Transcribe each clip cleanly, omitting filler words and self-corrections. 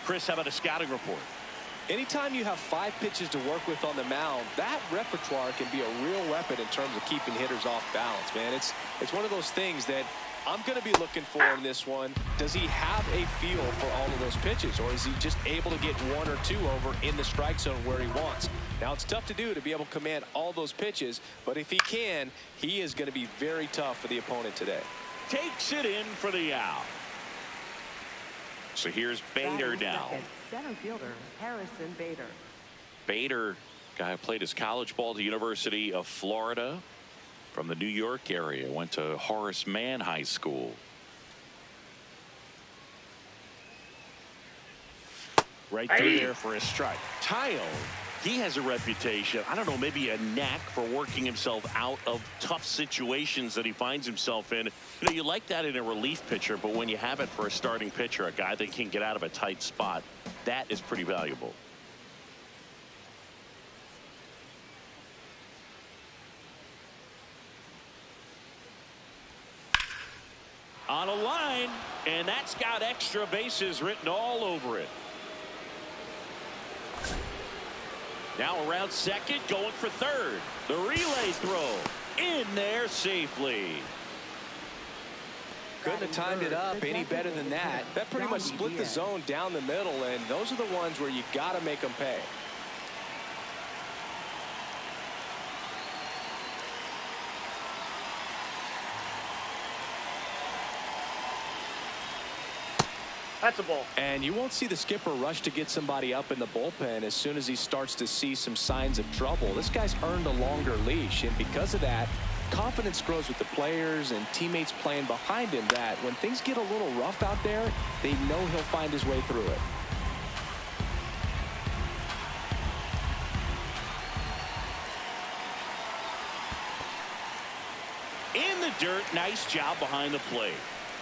Chris, how about a scouting report? Anytime you have 5 pitches to work with on the mound, that repertoire can be a real weapon in terms of keeping hitters off balance, man. It's one of those things that I'm going to be looking for in this one. Does he have a feel for all of those pitches, or is he just able to get 1 or 2 over in the strike zone where he wants? Now, it's tough to do to be able to command all those pitches, but if he can, he is going to be very tough for the opponent today. Takes it in for the out. So here's Bader now. Center fielder Harrison Bader. Bader, guy who played his college ball at the University of Florida, from the New York area, went to Horace Mann High School. Right through there for a strike. Tayo, he has a reputation, I don't know, maybe a knack for working himself out of tough situations that he finds himself in. You know, you like that in a relief pitcher, but when you have it for a starting pitcher, a guy that can get out of a tight spot, that is pretty valuable. On a line, and that's got extra bases written all over it. Now around second, going for third. The relay throw in there safely. Couldn't have timed it up any better than that. That pretty much split the zone down the middle, and those are the ones where you got to make them pay. That's a ball. And you won't see the skipper rush to get somebody up in the bullpen as soon as he starts to see some signs of trouble. This guy's earned a longer leash, and because of that, confidence grows with the players and teammates playing behind him, that when things get a little rough out there, they know he'll find his way through it. In the dirt, nice job behind the plate.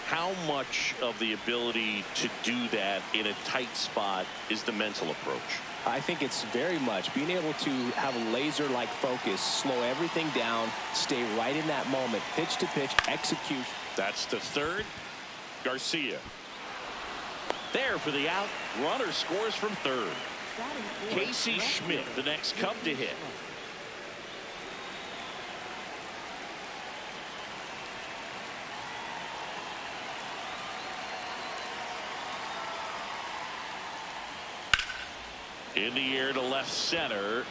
How much of the ability to do that in a tight spot is the mental approach? I think it's very much being able to have a laser-like focus, slow everything down, stay right in that moment, pitch to pitch, execution. That's the third. Garcia. There for the out. Runner scores from third. Casey Schmidt, the next Cub to hit. In the air to left center.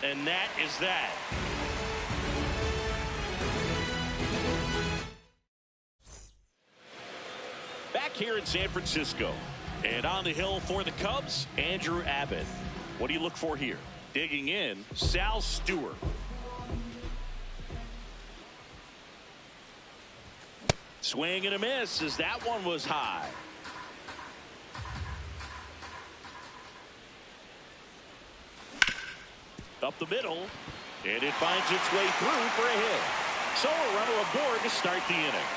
And that is that. Back here in San Francisco. And on the hill for the Cubs, Andrew Abbott. What do you look for here? Digging in, Sal Stewart. Swing and a miss as that one was high. Up the middle, and it finds its way through for a hit. So a runner aboard to start the inning.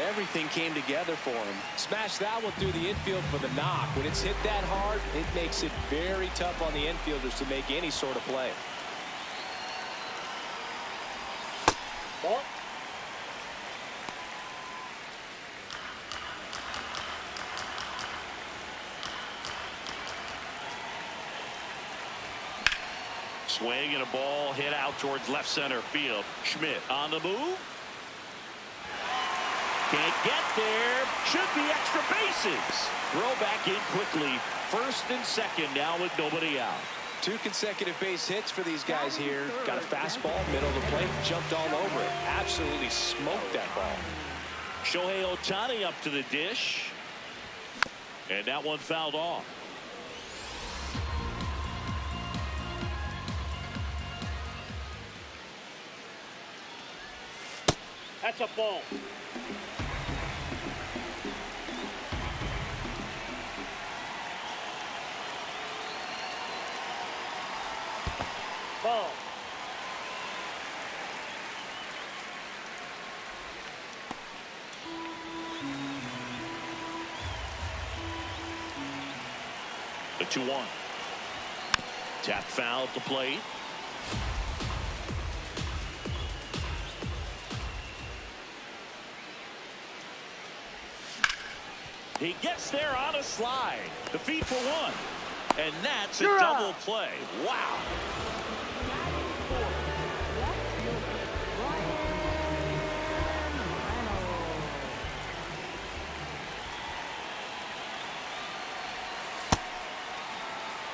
Everything came together for him. Smash that one through the infield for the knock. When it's hit that hard, it makes it very tough on the infielders to make any sort of play. Ball. Swing and a ball hit out towards left center field. Schmidt on the move. Can't get there. Should be extra bases. Throw back in quickly. First and second now with nobody out. 2 consecutive base hits for these guys here. Got a fastball, middle of the plate, jumped all over it. Absolutely smoked that ball. Shohei Ohtani up to the dish. And that one fouled off. That's a ball. Ball. The 2-1. Tap foul at the plate. He gets there on a slide. The feed for one. And that's a double play. Wow.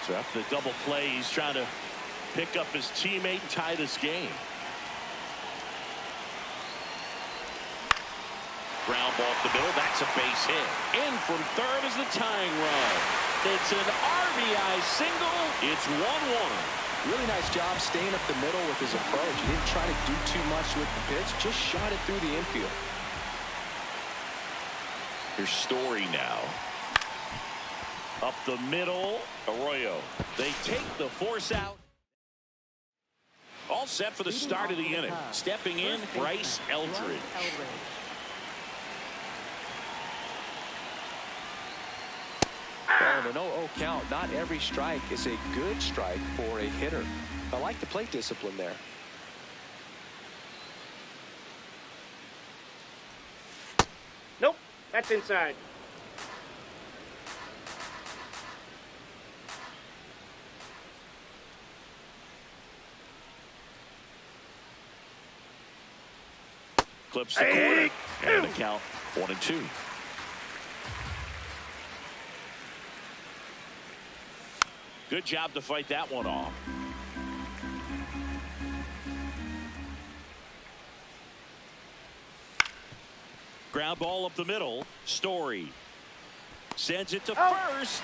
So after the double play, he's trying to pick up his teammate and tie this game. Ground ball up the middle. That's a base hit. In from third is the tying run. It's an RBI single. It's 1-1. Really nice job staying up the middle with his approach. He didn't try to do too much with the pitch. Just shot it through the infield. Here's Story now. Up the middle. Arroyo. They take the force out. All set for the start of the inning. Stepping in, Bryce Eldridge. Well, in an 0-0 count, not every strike is a good strike for a hitter. I like the plate discipline there. Nope, that's inside. Clips the corner. And the count 1-2. Good job to fight that one off. Ground ball up the middle. Story sends it to first.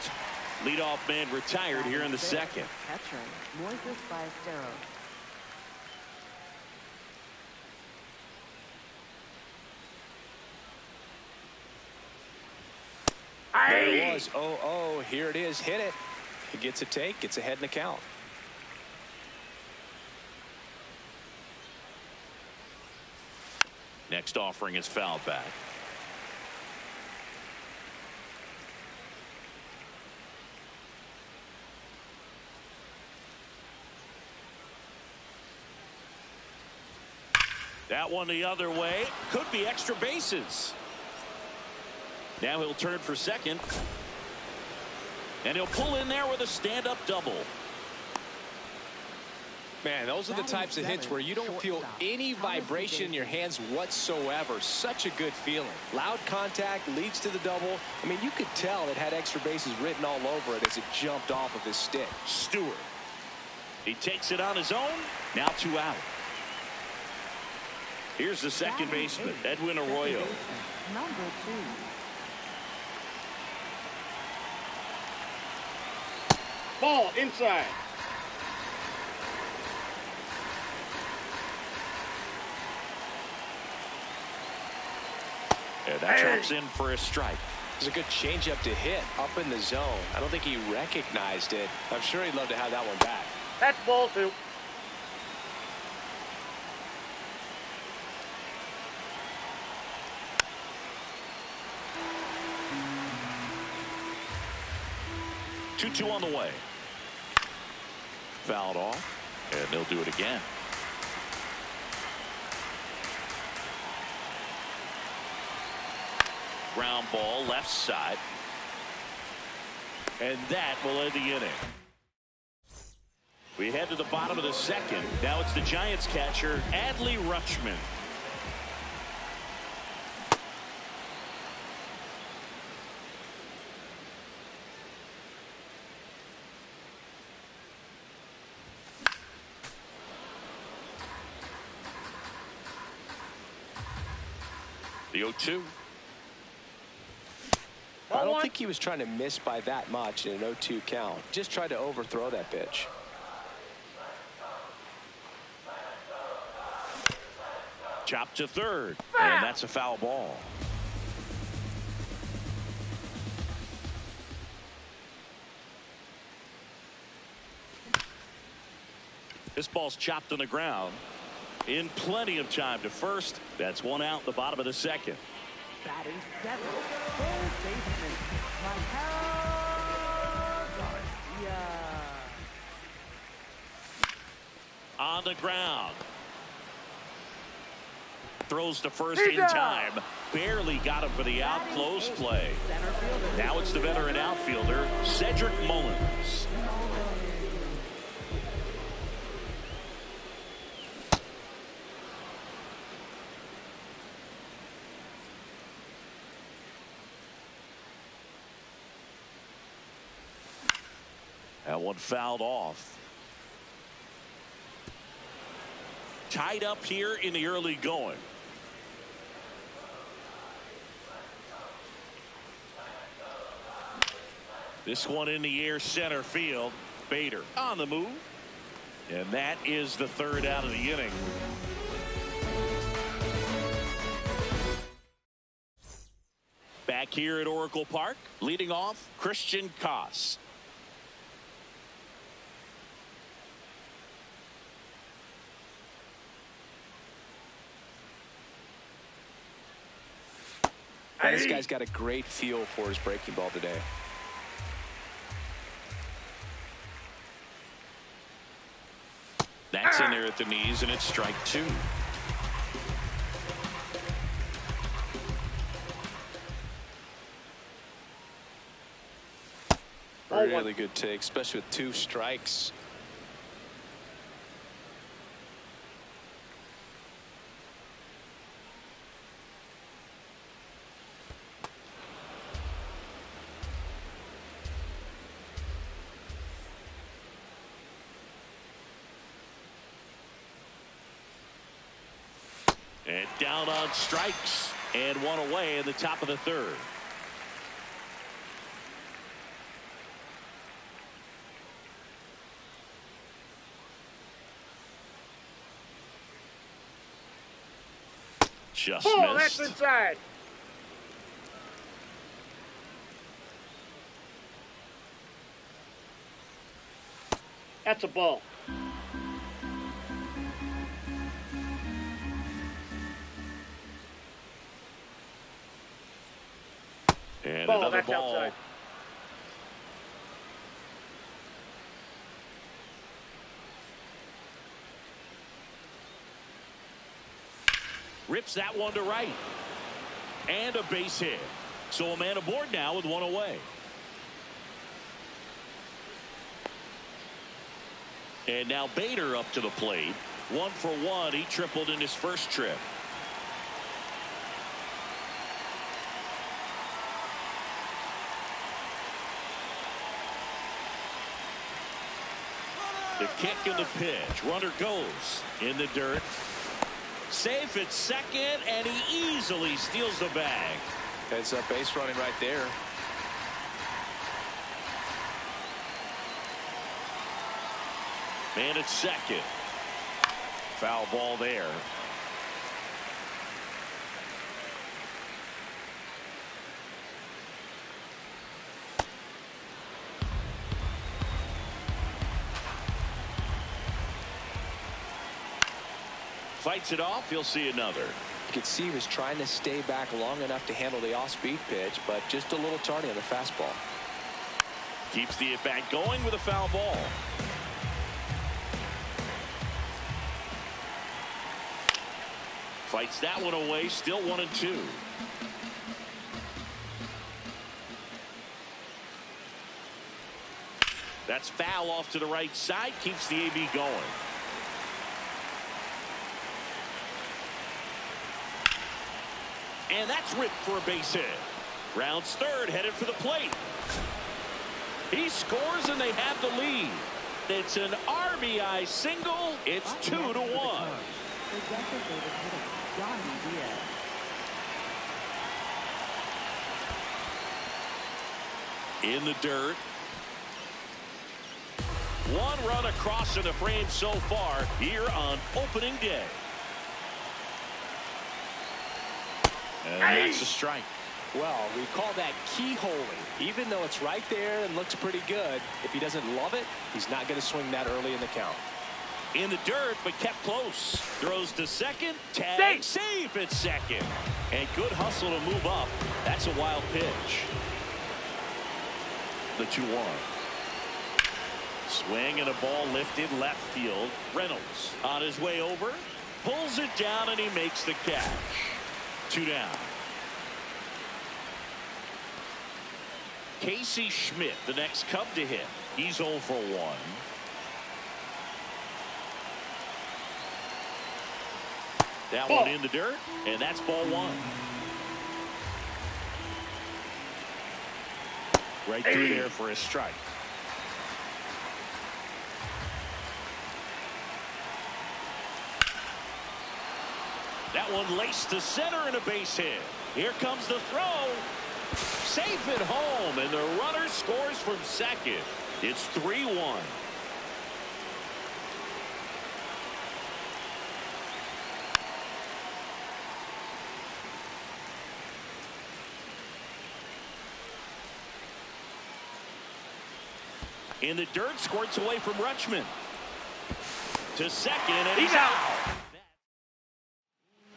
Leadoff man retired here in the second. Catcher, Moises Ballesteros. There it was. 0-0. Here it is. Hit it. He gets a take. Gets ahead in the count. Next offering is fouled back. That one the other way. Could be extra bases. Now he'll turn for second. And he'll pull in there with a stand-up double. Man, those are the types of hits where you don't feel any vibration in your hands whatsoever. Such a good feeling. Loud contact leads to the double. I mean, you could tell it had extra bases written all over it as it jumped off of his stick. Stewart. He takes it on his own. Now 2 out. Here's the second baseman, Edwin Arroyo. Number 2. Ball inside. And that drops in for a strike. It was a good changeup to hit up in the zone. I don't think he recognized it. I'm sure he'd love to have that one back. That's ball 2. Two on the way. Fouled off, and they'll do it again. Ground ball left side. And that will end the inning. We head to the bottom of the second. Now it's the Giants catcher, Adley Rutschman. The 0-2. I don't think he was trying to miss by that much in an 0-2 count. Just tried to overthrow that pitch. Chop to third. And that's a foul ball. This ball's chopped on the ground. In plenty of time to first. That's 1 out, the bottom of the second. Batting 7th, third baseman, Miguel Garcia. On the ground. throws to first in time. Barely got him for the out. Close play. Now it's the veteran outfielder, Cedric Mullins. That one fouled off. Tied up here in the early going. This one in the air, center field. Bader on the move. And that is the third out of the inning. Back here at Oracle Park, leading off, Christian Koss. This guy's got a great feel for his breaking ball today. That's in there at the knees, and it's strike two. Really good take, especially with 2 strikes. And down on strikes, and one away in the top of the third. Just Oh, missed. that's inside. That's a ball. And Ball, another that's ball. outside. Rips that one to right. And a base hit. So a man aboard now with one away. And now Bader up to the plate. 1 for 1. He tripled in his first trip. The kick and the pitch. Runner goes in the dirt. Safe at second, and he easily steals the bag. Heads up base running right there. Man at second. Foul ball there. Fights it off. He'll see another. You could see he was trying to stay back long enough to handle the off-speed pitch, but just a little tardy on the fastball. Keeps the at-bat going with a foul ball. Fights that one away. Still 1-2. That's foul off to the right side. Keeps the AB going. And that's ripped for a base hit. Rounds third, headed for the plate. He scores, and they have the lead. It's an RBI single. It's 2-1. In the dirt. One run across in the frame so far here on opening day. And that's a strike. Well, we call that keyholing. Even though it's right there and looks pretty good, if he doesn't love it, he's not going to swing that early in the count. In the dirt, but kept close. Throws to second. Tag safe at second. And good hustle to move up. That's a wild pitch. The 2-1. Swing and a ball lifted left field. Reynolds on his way over. Pulls it down, and he makes the catch. 2 down. Casey Schmidt, the next Cub to hit. He's 0 for 1. That one in the dirt, and that's ball 1. Right through there for a strike. That one laced to center and a base hit. Here comes the throw. Safe at home, and the runner scores from second. It's 3-1. In the dirt, squirts away from Rutschman. To second, and he's out.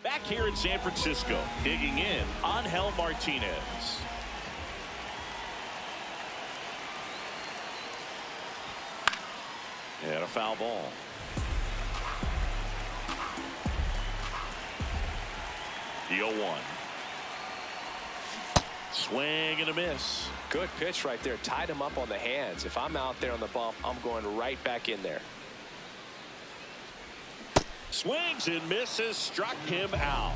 Back here in San Francisco, digging in, Angel Martinez. And a foul ball. The 0-1. Swing and a miss. Good pitch right there. Tied him up on the hands. If I'm out there on the bump, I'm going right back in there. Swings and misses. Struck him out.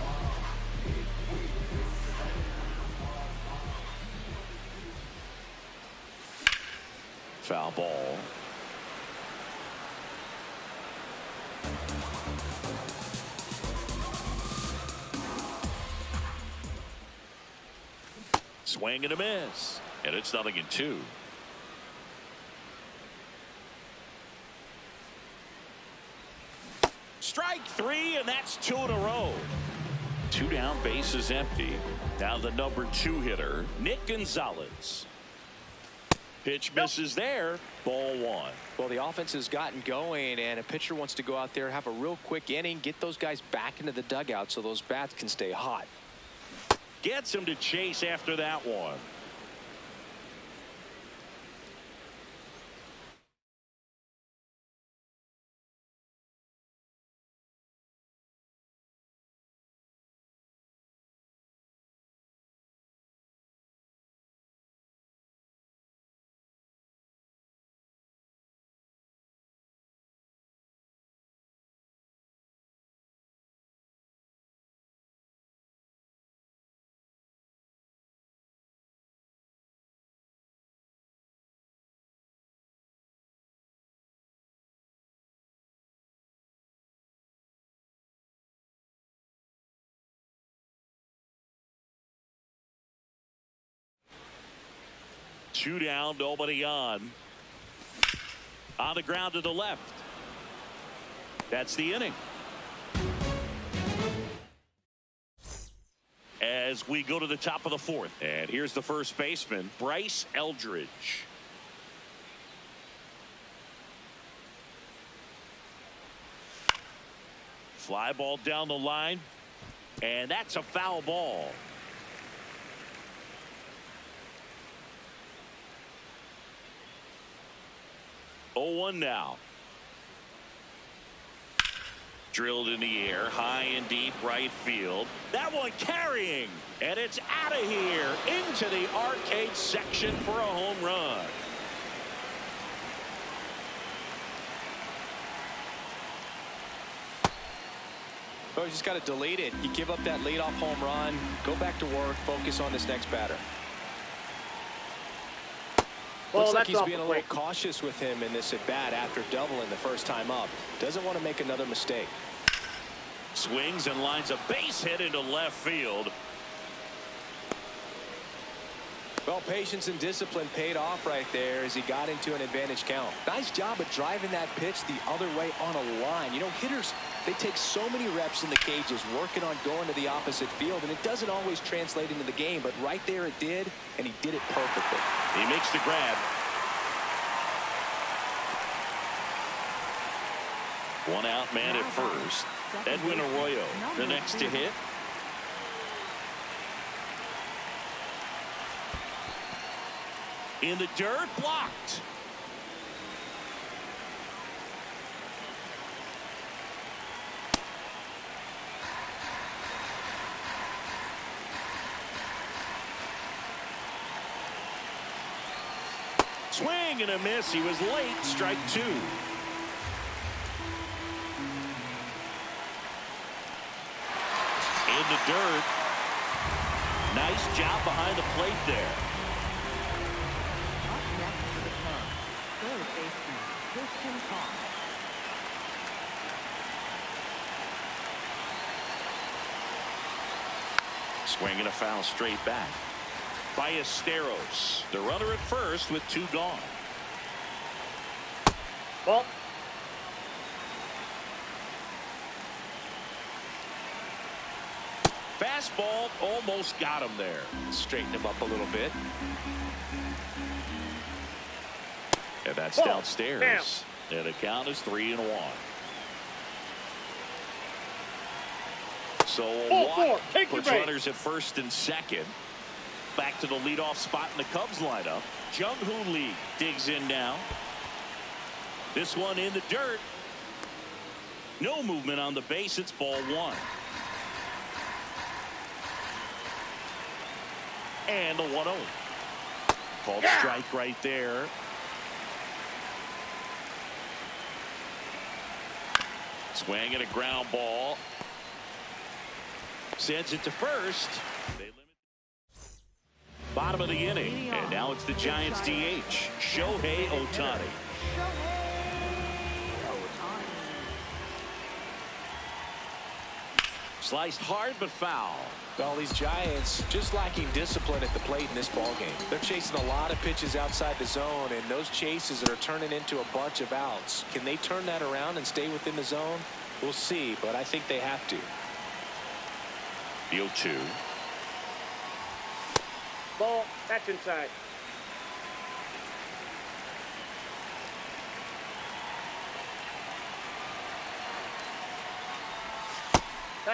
Foul ball. Swing and a miss. And it's 0-2. Strike 3, and that's 2 in a row. 2 down, bases empty. Now the number 2 hitter, Nick Gonzalez. Pitch misses there. Ball 1. Well, the offense has gotten going, and a pitcher wants to go out there, have a real quick inning, get those guys back into the dugout so those bats can stay hot. Gets him to chase after that one. Two down, nobody on. On the ground to the left. That's the inning. As we go to the top of the 4th. And here's the first baseman, Bryce Eldridge. Fly ball down the line. And that's a foul ball. 0-1 now. Drilled in the air, high and deep right field. That one carrying, and it's out of here into the arcade section for a home run. Oh, you just got to delete it. You give up that leadoff home run, go back to work, focus on this next batter. Well, Looks like that's he's being a little cautious with him in this at bat after doubling the first time up. Doesn't want to make another mistake. Swings and lines a base hit into left field. Well, patience and discipline paid off right there as he got into an advantage count. Nice job of driving that pitch the other way on a line. You know, hitters, they take so many reps in the cages working on going to the opposite field, and it doesn't always translate into the game, but right there it did, and he did it perfectly. He makes the grab. One out man at first. Edwin Arroyo, the next to hit. In the dirt, blocked. Swing and a miss. He was late. Strike two. In the dirt. Nice job behind the plate there. Up next for the Cubs, third baseman, Christian Pong. Swing and a foul straight back. Ballesteros, the runner at first with two gone. Ball. Fastball almost got him there. Straighten him up a little bit. And that's Ball. downstairs. And the count is 3-1. So Ball Watt four. Take your puts break. runners at first and second. Back to the leadoff spot in the Cubs lineup. Jung-Hoo Lee digs in now. This one in the dirt. No movement on the base. It's ball one. And the 1-0. Called strike right there. Swing and a ground ball. Sends it to first. They limit. Bottom of the inning. And now it's the Giants DH, Shohei Ohtani. Sliced hard but foul. Well, these Giants just lacking discipline at the plate in this ballgame. They're chasing a lot of pitches outside the zone, and those chases are turning into a bunch of outs. Can they turn that around and stay within the zone? We'll see, but I think they have to. The 0-2. Ball. That's inside.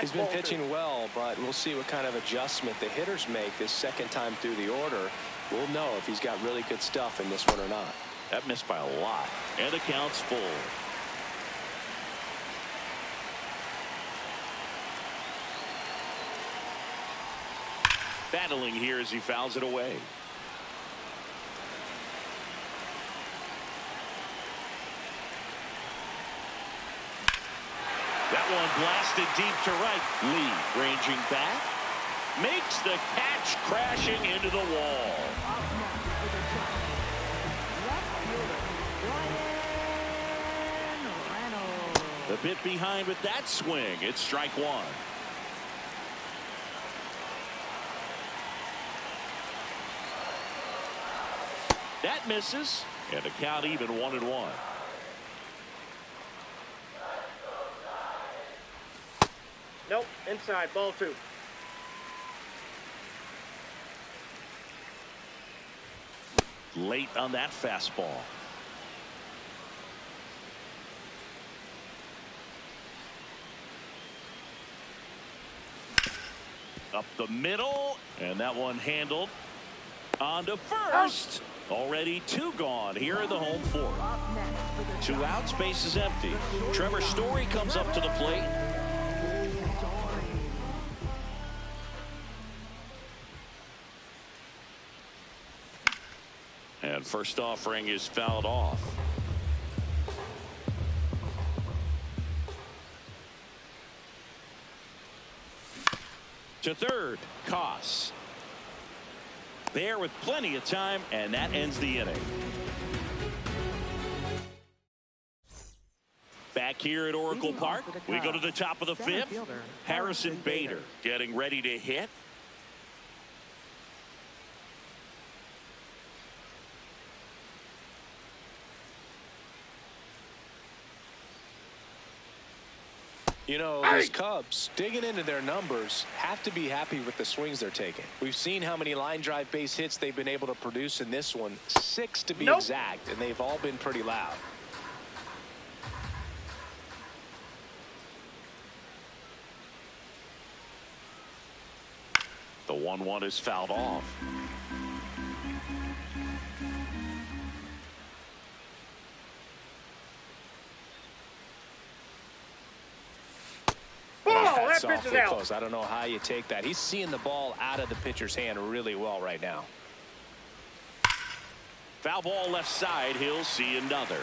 He's been pitching well, but we'll see what kind of adjustment the hitters make this second time through the order. We'll know if he's got really good stuff in this one or not. That missed by a lot. And the count's full. Battling here as he fouls it away. That one blasted deep to right. Lee ranging back. Makes the catch, crashing into the wall. Up next for the Giants, left fielder, Ryan Reynolds. A bit behind with that swing. It's strike one. That misses. And the count even 1-1. Nope. Inside. Ball two. Late on that fastball. Up the middle. And that one handled. On to first. Already two gone here in the home fourth. Up next for the Two Giants, outs, base is empty. Trevor Story comes up to the plate. And first offering is fouled off. To third, Koss. There with plenty of time, and that ends the inning. Back here at Oracle Leading Park, off for the we go to Cubs, the top of the center fifth. fielder, Harrison Bader getting ready to hit. You know, these Cubs, digging into their numbers, have to be happy with the swings they're taking. We've seen how many line drive base hits they've been able to produce in this one. 6 to be exact, and they've all been pretty loud. The 1-1 is fouled off. That's that pitch is awfully out. close. I don't know how you take that. He's seeing the ball out of the pitcher's hand really well right now. Foul ball left side. He'll see another.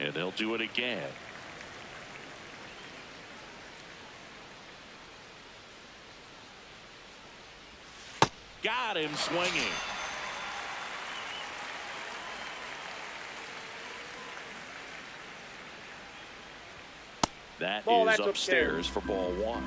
And they'll do it again. Got him swinging. That Ball, is that's upstairs for ball one.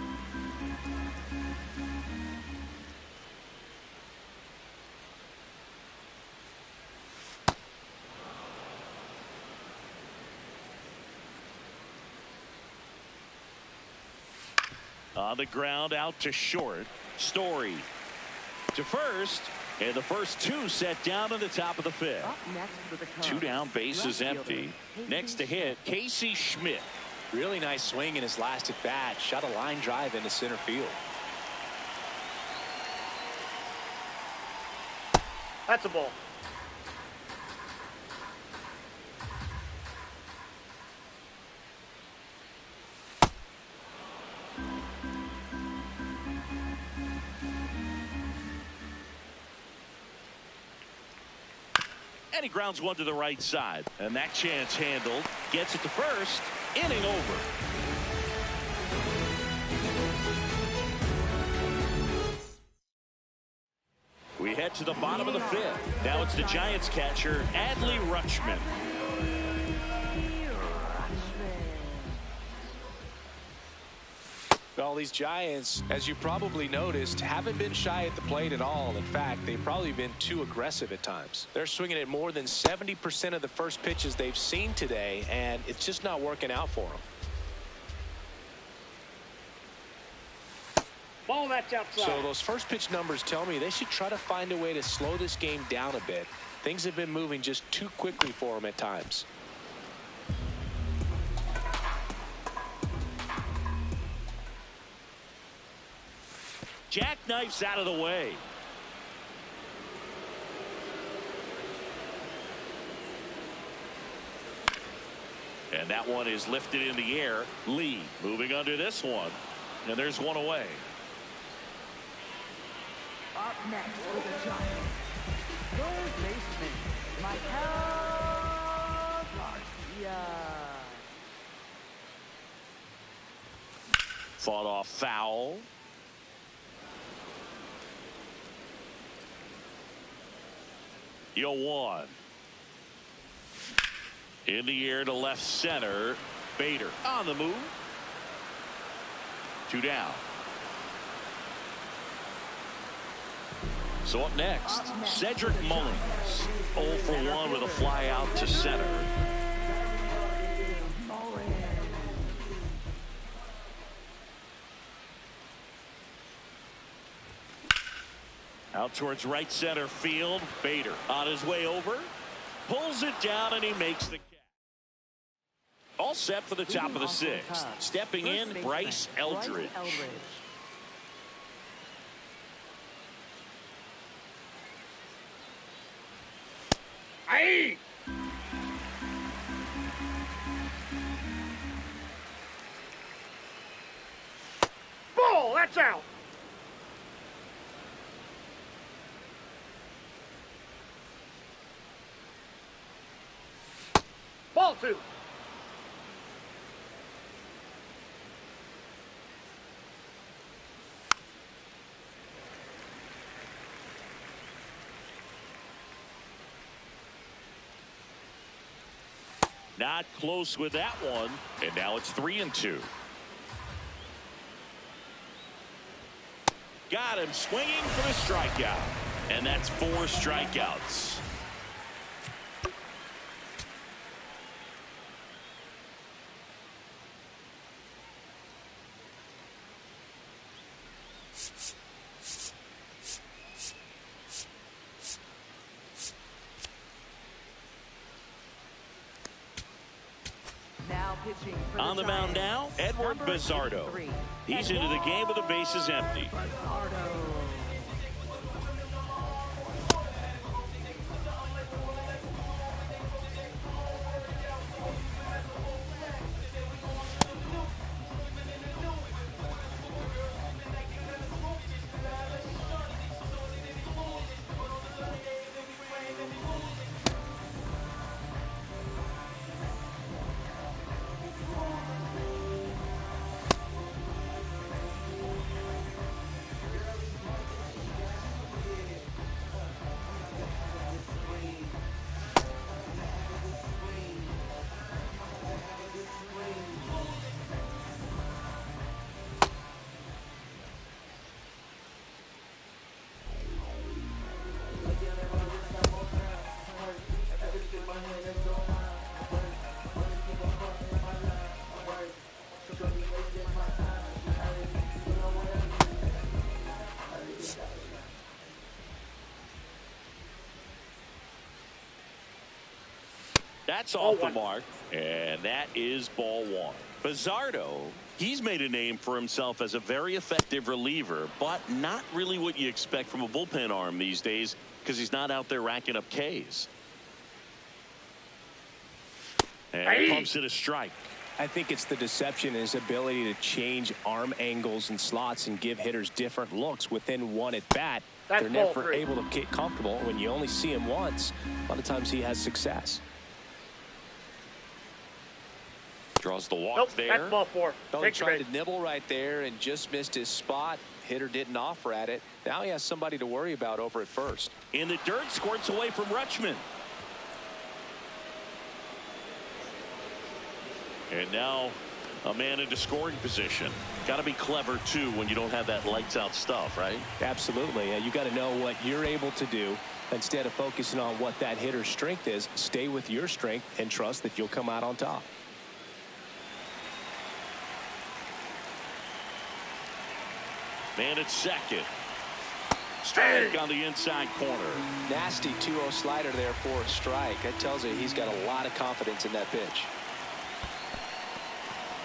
On the ground, out to short. Story to first, and the first two set down in the top of the fifth. Up next for the Cubs, Two down, bases left empty. fielder, Next to hit, Casey Schmidt. Really nice swing in his last at bat. Shot a line drive into center field. That's a ball. And he grounds one to the right side. And that chance handled. Gets it to first. Inning over. We head to the bottom of the fifth. Now it's the Giants catcher, Adley Rutschman. Well, these Giants, as you probably noticed, haven't been shy at the plate at all. In fact, they've probably been too aggressive at times. They're swinging at more than 70% of the first pitches they've seen today, and it's just not working out for them. Ball, that's outside. So those first pitch numbers tell me they should try to find a way to slow this game down a bit. Things have been moving just too quickly for them at times. Jackknifes out of the way. And that one is lifted in the air. Lee moving under this one. And there's one away. Up next for the Giants, third baseman, Michael Garcia. Fought off foul. One. In the air to left center. Bader on the move. Two down. So up next, Cedric Mullins. 0 for 1 with a fly out to center. Out towards right center field. Bader on his way over. Pulls it down and he makes the catch. All set for the top of the sixth. Stepping in, Bryce Eldridge. Aye. Ball, that's out. Ball two. Not close with that one. And now it's 3-2. Got him swinging for the strikeout. And that's 4 strikeouts. Now pitching for On the mound now, Edward number Bizzardo. 83. He's into the game with the bases empty. Bizzardo. That's off the mark, and that is ball one. Bizzardo, he's made a name for himself as a very effective reliever, but not really what you expect from a bullpen arm these days because he's not out there racking up Ks. And he pumps it a strike. I think it's the deception, his ability to change arm angles and slots and give hitters different looks within one at bat. They're never able to get comfortable. When you only see him once, a lot of times he has success. Draws the walk there. That's ball four. He tried to nibble right there and just missed his spot. Hitter didn't offer at it. Now he has somebody to worry about over at first. In the dirt, squirts away from Rutschman. And now a man into scoring position. Got to be clever, too, when you don't have that lights-out stuff, right? Absolutely. You got to know what you're able to do. Instead of focusing on what that hitter's strength is, stay with your strength and trust that you'll come out on top. Man at second. Strike on the inside corner. Nasty 2-0 slider there for a strike. That tells you he's got a lot of confidence in that pitch.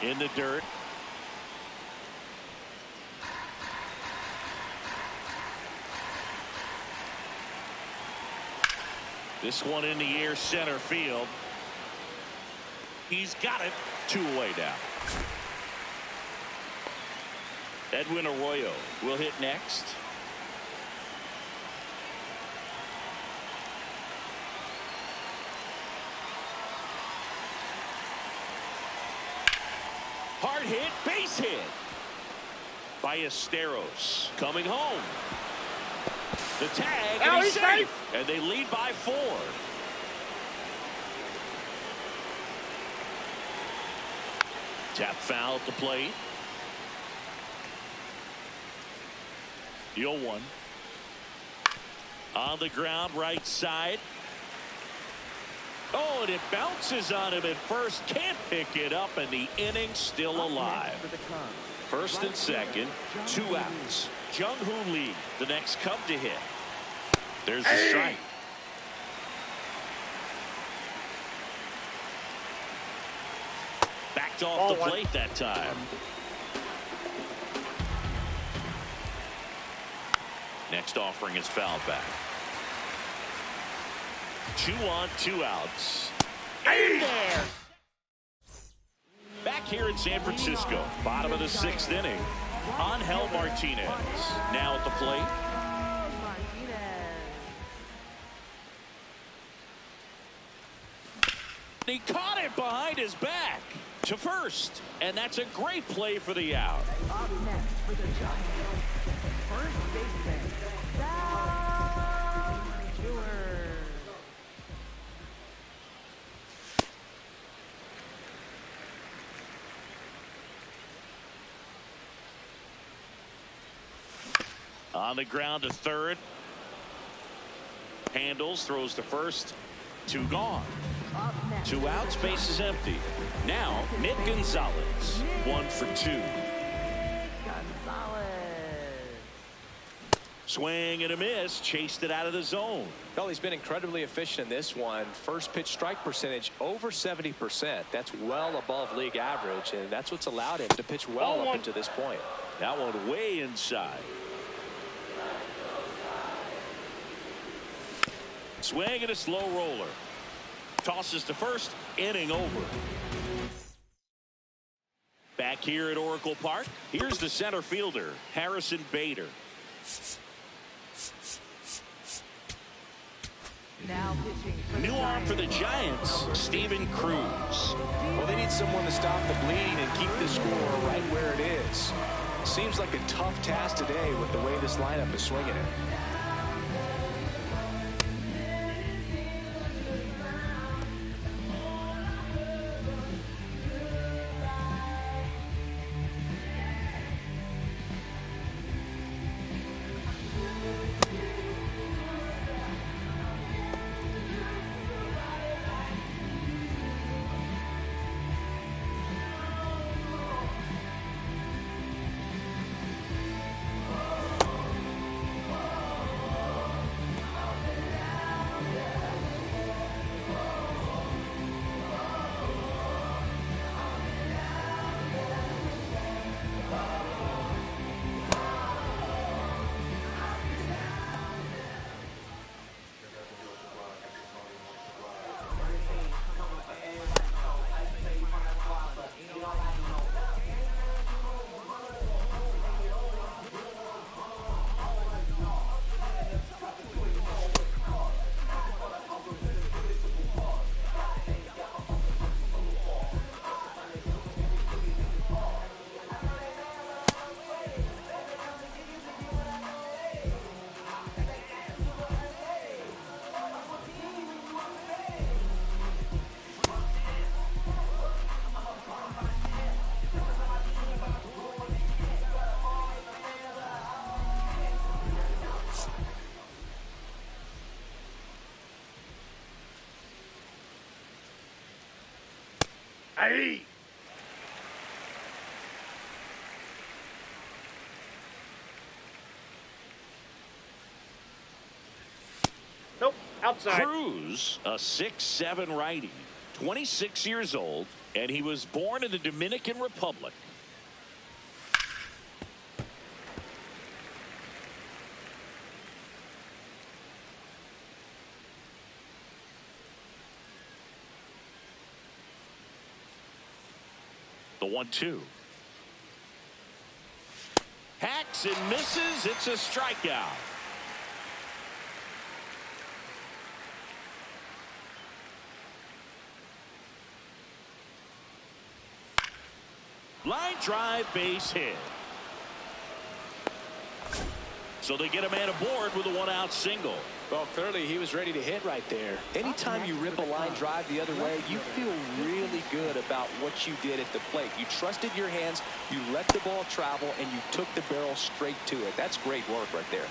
In the dirt. This one in the air, center field. He's got it. 2 away now. Edwin Arroyo will hit next. Hard hit, base hit. Ballesteros coming home. The tag, and he's safe. And they lead by 4. Tap foul at the plate. The 0-1. On the ground, right side. Oh, and it bounces on him at first. Can't pick it up, and the inning's still alive. First and second, 2 outs. Jung-Hoo Lee, the next Cub to hit. There's the strike. Backed off the plate that time. Next offering is fouled back. 2 on, 2 outs. In there. Back here in San Francisco, bottom of the 6th inning. Angel Martinez now at the plate. He caught it behind his back to first, and that's a great play for the out. Up next for the Giants, first baseman, Stewart. On the ground to third. Handles, throws to first. 2 gone. 2 outs, base is empty. Now, Nick Gonzalez. 1 for 2. Gonzalez. Swing and a miss. Chased it out of the zone. Well, he's been incredibly efficient in this one. First pitch strike percentage over 70%. That's well above league average, and that's what's allowed him to pitch well up into this point. That one way inside. Swing and a slow roller. Tosses to first. Inning over. Back here at Oracle Park, here's the center fielder, Harrison Bader. Now pitching for New arm for the Giants, Steven Cruz. Well, they need someone to stop the bleeding and keep the score right where it is. Seems like a tough task today with the way this lineup is swinging it. Hey. Nope, outside. Cruz, a 6'7" righty, 26 years old, and he was born in the Dominican Republic. The 1-2. Hacks and misses. It's a strikeout. Line drive, base hit. So they get a man aboard with a one-out single. Well, clearly he was ready to hit right there. Anytime you rip a line drive the other way, you feel really good about what you did at the plate. You trusted your hands, you let the ball travel, and you took the barrel straight to it. That's great work right there.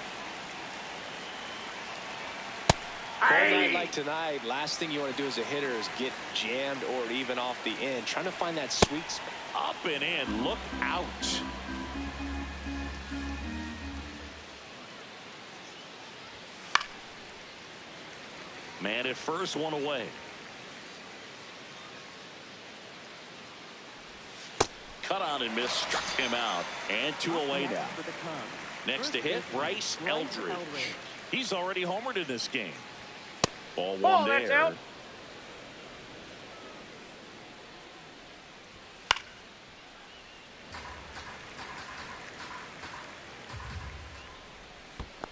On a night like tonight, last thing you want to do as a hitter is get jammed or even off the end. Trying to find that sweet spot. Up and in, look out. Man at first, one away. Cut on and miss, struck him out. And 2 away now. Next to hit, Brezi'sEldridge. He's already homered in this game. Ball one that's there. out.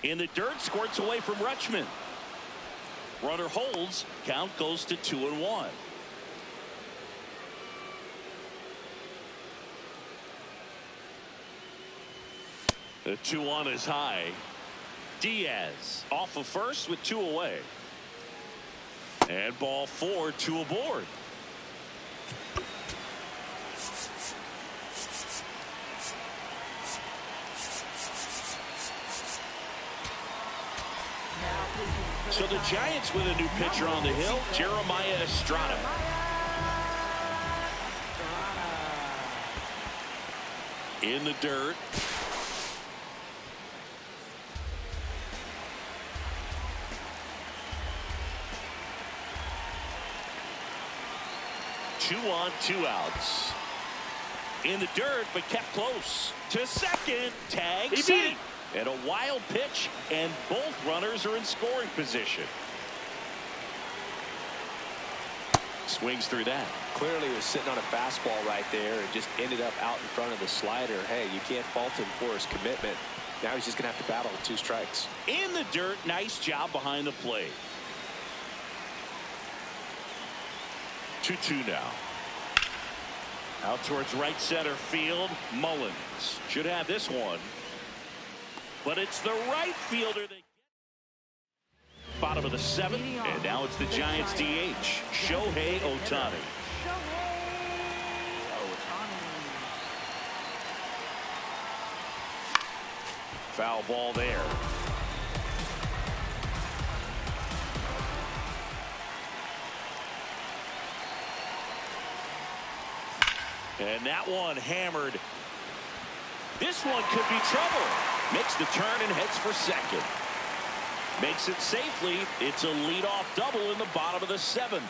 In the dirt, squirts away from Rutschman. Runner holds, count goes to 2-1. The 2-1 is high. Diaz off of first with 2 away. And ball 4, 2 aboard. So the Giants with a new pitcher on the hill, Jeremiah Estrada. In the dirt. Two on, 2 outs. In the dirt, but kept close. To second, tag He beat safe. it. And a wild pitch, and both runners are in scoring position. Swings through that. Clearly was sitting on a fastball right there and just ended up out in front of the slider. Hey, you can't fault him for his commitment. Now he's just going to have to battle with 2 strikes. In the dirt, nice job behind the plate. 2-2 now. Out towards right center field, Mullins should have this one. But it's the right fielder that gets bottom of the 7th, and now it's the Giants DH, Shohei Ohtani. Foul ball there. And that one hammered. This one could be trouble. Makes the turn and heads for second. Makes it safely. It's a leadoff double in the bottom of the 7th.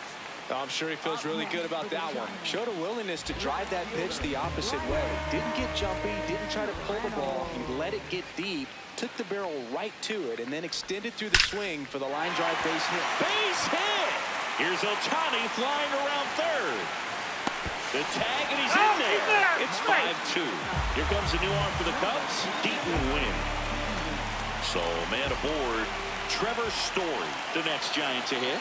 I'm sure he feels really good about that one. Showed a willingness to drive that pitch the opposite way. Didn't get jumpy, didn't try to pull the ball. He let it get deep, took the barrel right to it, and then extended through the swing for the line drive base hit. Base hit! Here's Ohtani flying around third. The tag, and he's in there. It's 5-2. Here comes a new arm for the Cubs. Deaton win. So, man aboard, Trevor Story, the next Giant to hit.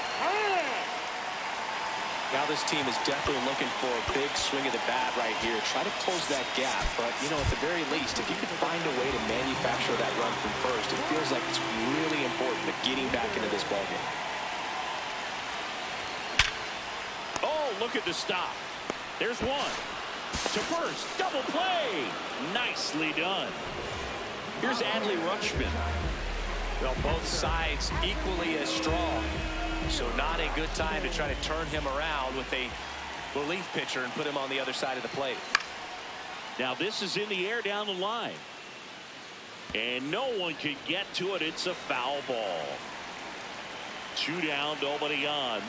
Now this team is definitely looking for a big swing of the bat right here. Try to close that gap, but, you know, at the very least, if you can find a way to manufacture that run from first, it feels like it's really important to getting back into this ballgame. Oh, look at the stop. There's one. To first. Double play. Nicely done. Here's Adley Rutschman. Well, both sides equally as strong. So not a good time to try to turn him around with a relief pitcher and put him on the other side of the plate. Now this is in the air down the line. And no one can get to it. It's a foul ball. 2 down, nobody on.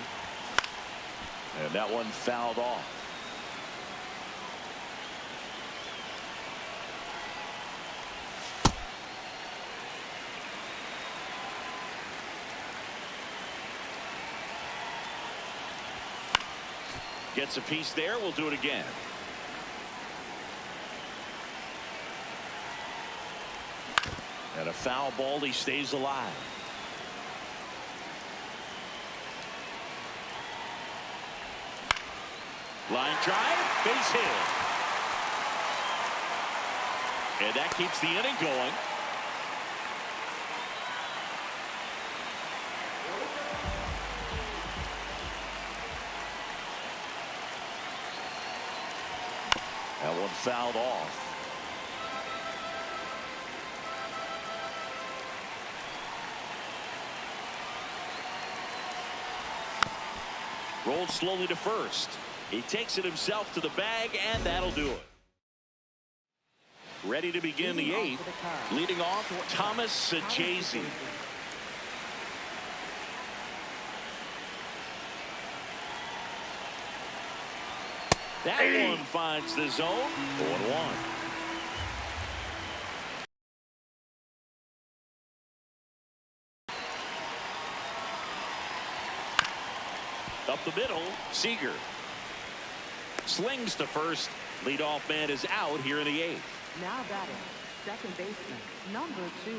And that one fouled off. Gets a piece there. We'll do it again. And a foul ball. He stays alive. Line drive, base hit. And that keeps the inning going. That one fouled off. Rolled slowly to first. He takes it himself to the bag, and that'll do it. Ready to begin the 8th. Leading off, Thomas Sajazi. That one finds the zone. 0-1. Up the middle, Seager. Slings to first. Leadoff man is out here in the 8th. Now batting, second baseman, number 2.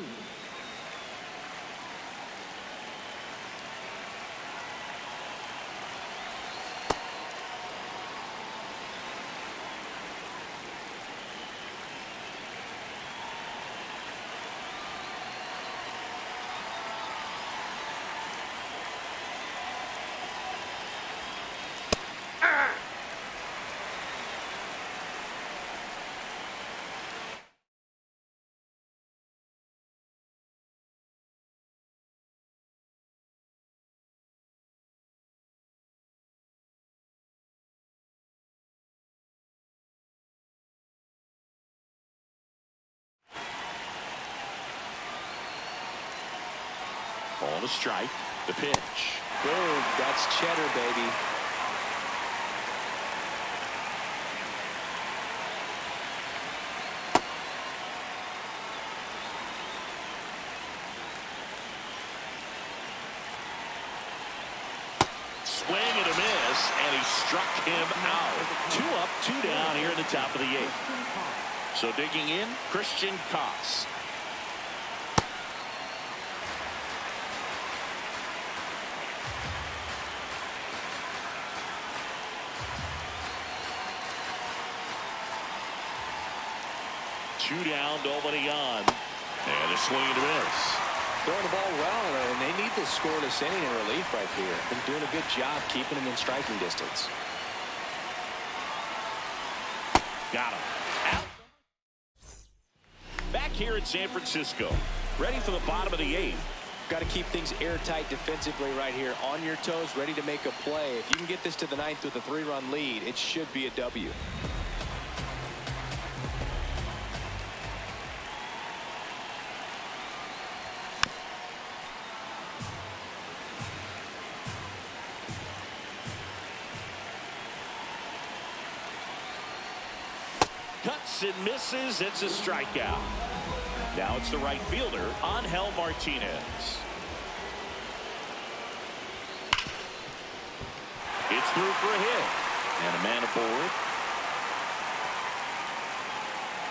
Ball to strike. The pitch. Boom. That's cheddar, baby. Swing and a miss, and he struck him out. 2 up, 2 down here in the top of the 8th. So digging in, Christian Koss. Two down, nobody on. And a swing and a miss. Throwing the ball well, and they need this scoreless inning in relief right here. Been doing a good job keeping him in striking distance. Got him. Out. Back here in San Francisco. Ready for the bottom of the 8th. Got to keep things airtight defensively right here. On your toes, ready to make a play. If you can get this to the 9th with a 3-run lead, it should be a W. Cuts and misses. It's a strikeout. Now it's the right fielder, Angel Martinez. It's through for a hit. And a man aboard.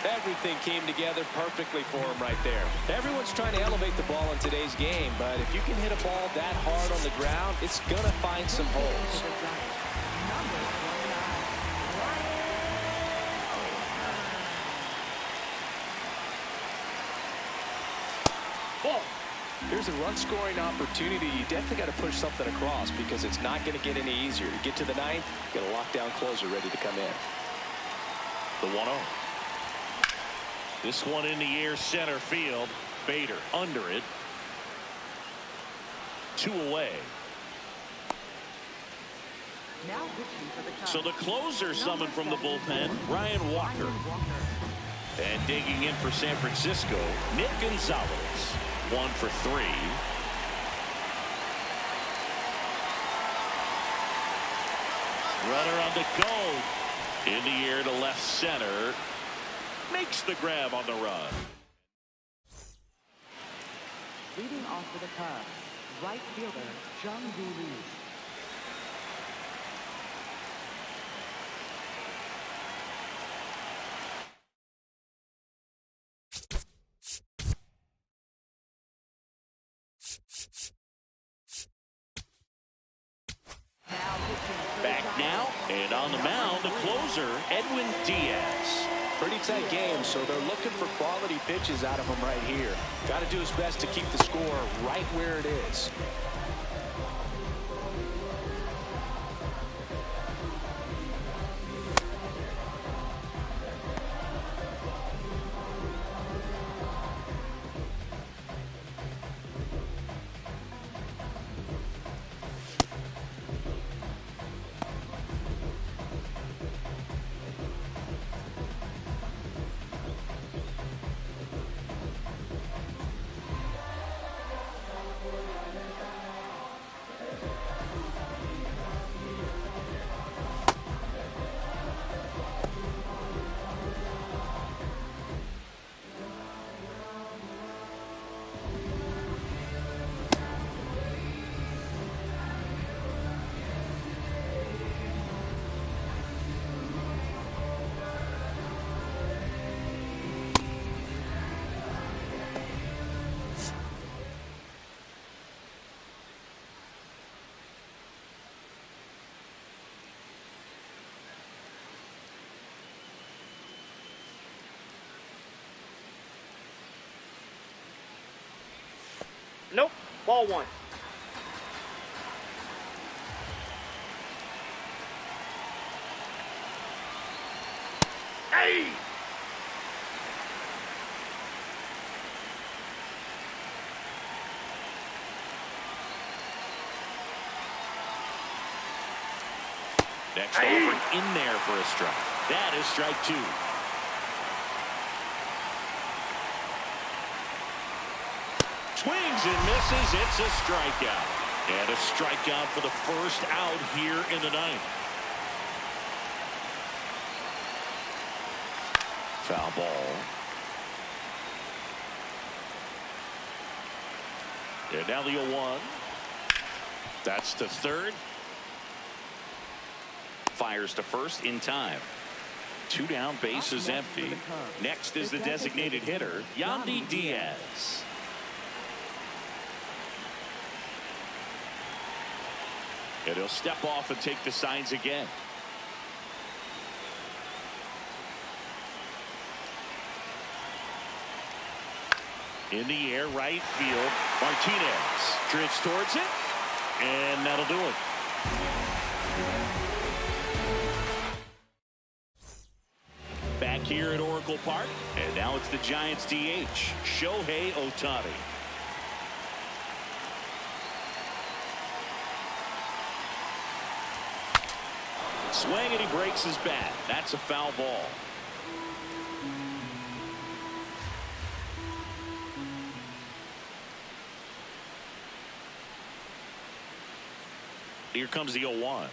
Everything came together perfectly for him right there. Everyone's trying to elevate the ball in today's game, but if you can hit a ball that hard on the ground, it's going to find some holes. Here's a run-scoring opportunity. You definitely got to push something across because it's not going to get any easier. To get to the 9th, got a lockdown closer ready to come in. The 1-0. This one in the air, center field. Bader under it. 2 away. Now pitching for the Cubs. So the closer summoned from the bullpen, Ryan Walker. And digging in for San Francisco, Nick Gonzalez. 1 for 3. Runner on the go. In the air to left center. Makes the grab on the run. Leading off for the Cubs, right fielder Jung-Woo Lee. Back now, and on the mound, the closer, Edwin Diaz. Pretty tight game, so they're looking for quality pitches out of him right here. Got to do his best to keep the score right where it is. Nope. Ball 1. Hey! Next offering in there for a strike. That is strike 2. Swings and misses. It's a strikeout. And a strikeout for the first out here in the ninth. Foul ball. And now the 0-1. That's to third. Fires to first in time. 2 down, base is empty. Next is the designated hitter, Yandy Diaz. And he'll step off and take the signs again. In the air, right field. Martinez drifts towards it, and that'll do it. Back here at Oracle Park, and now it's the Giants DH, Shohei Ohtani. Swing, and he breaks his bat. That's a foul ball. Here comes the 0-1.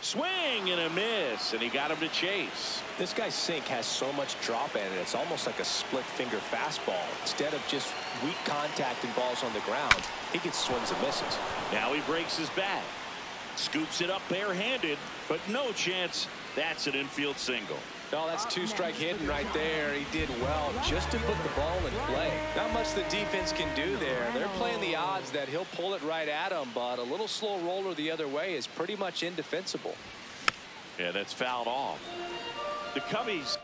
Swing and a miss, and he got him to chase. This guy's sink has so much drop in it, it's almost like a split finger fastball. Instead of just weak contact and balls on the ground, he gets swings and misses. Now he breaks his bat. Scoops it up barehanded, but no chance. That's an infield single. No, that's 2-strike hitting right there. He did well just to put the ball in play. Not much the defense can do there. They're playing the odds that he'll pull it right at him, but a little slow roller the other way is pretty much indefensible. Yeah, that's fouled off. The Cubbies.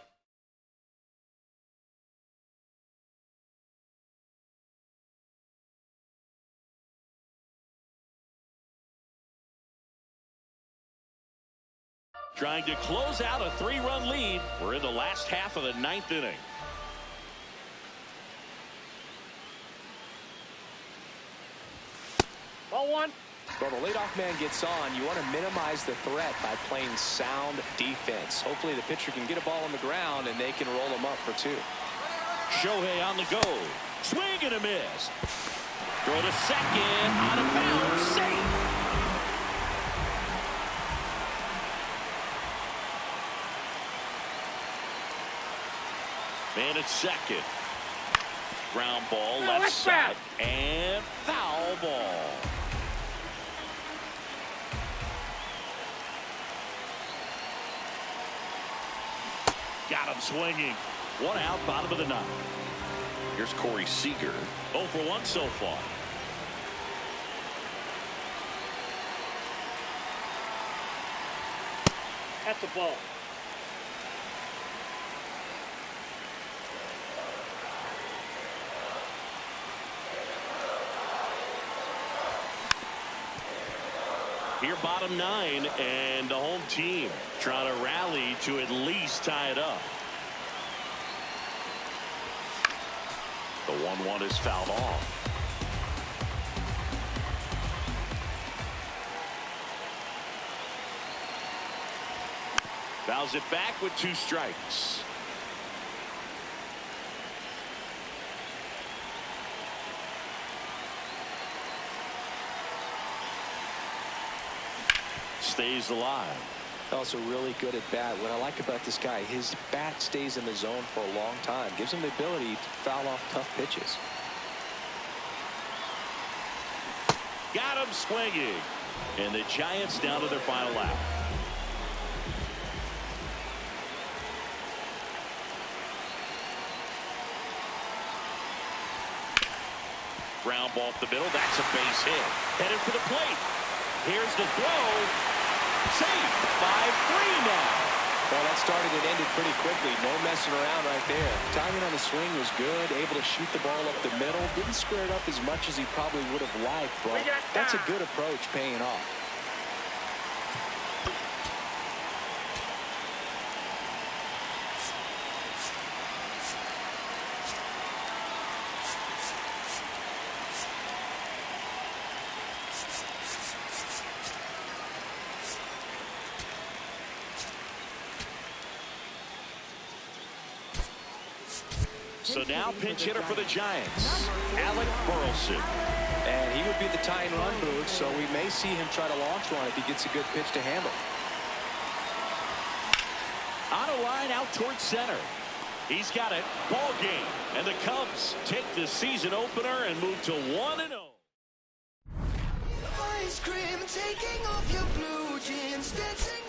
Trying to close out a 3-run lead. We're in the last half of the 9th inning. Ball 1. Well, the leadoff man gets on. You want to minimize the threat by playing sound defense. Hopefully the pitcher can get a ball on the ground and they can roll him up for 2. Shohei on the go. Swing and a miss. Throw to second. Out of bounds. Safe. Man at second. Ground ball, left side, and foul ball. Got him swinging. 1 out, bottom of the 9th. Here's Corey Seager. 0 for 1 so far. That's a ball. Here, bottom 9, and the home team trying to rally to at least tie it up. The 1-1 is fouled off. Fouls it back with 2 strikes. Stays alive. Also really good at bat. What I like about this guy, his bat stays in the zone for a long time. Gives him the ability to foul off tough pitches. Got him swinging. And the Giants down to their final out. Ground ball up the middle. That's a base hit. Headed for the plate. Here's the throw. Safe. 5-3 now. Well, that started and ended pretty quickly. No messing around right there. Timing on the swing was good. Able to shoot the ball up the middle. Didn't square it up as much as he probably would have liked, but that's a good approach paying off. So now pinch hitter for the Giants, Alec Burleson. And he would be the tying run booth, so we may see him try to launch one if he gets a good pitch to handle. On a line out towards center. He's got it. Ball game. And the Cubs take the season opener and move to 1-0. Ice cream, taking off your blue jeans, dancing.